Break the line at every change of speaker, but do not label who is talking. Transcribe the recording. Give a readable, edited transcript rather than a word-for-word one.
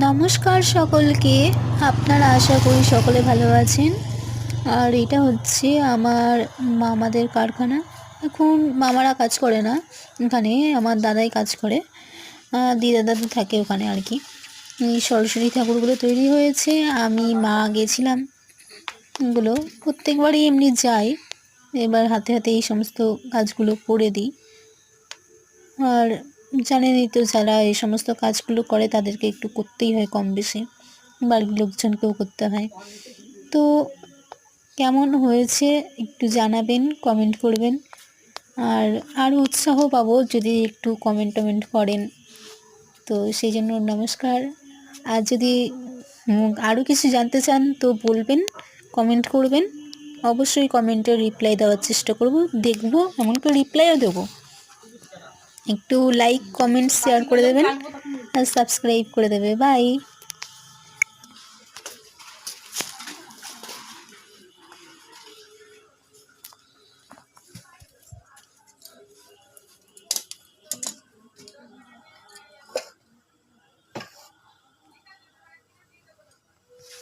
নমস্কার সকলকে। আপনারা আশা করি সকলে ভালো আছেন। আর এটা হচ্ছে আমার মামাদের কারখানা। এখন মামারা কাজ করে না, এখানে আমার দাদাই কাজ করে। দিদা দাদু থাকে ওখানে আর কি। এই সরস্বতী ঠাকুরগুলো তৈরি হয়েছে, আমি মা গেছিলাম। এগুলো প্রত্যেকবারই এমনি যাই, এবার হাতে হাতে এই সমস্ত কাজগুলো করে দিই। আর জানেনই তো, যারা এই সমস্ত কাজগুলো করে তাদেরকে একটু করতেই হয় কম বেশি, বাড়ির লোকজনকেও করতে হয়। তো কেমন হয়েছে একটু জানাবেন, কমেন্ট করবেন। আর আরও উৎসাহ পাবো যদি একটু কমেন্ট করেন। তো সেই জন্য নমস্কার। আর যদি আরও কিছু জানতে চান তো বলবেন, কমেন্ট করবেন। অবশ্যই কমেন্টের রিপ্লাই দেওয়ার চেষ্টা করব, দেখব, এমনকি রিপ্লাইও দেবো। একটু লাইক কমেন্ট শেয়ার করে দেবেন আর সাবস্ক্রাইব করে দেবে। বাই।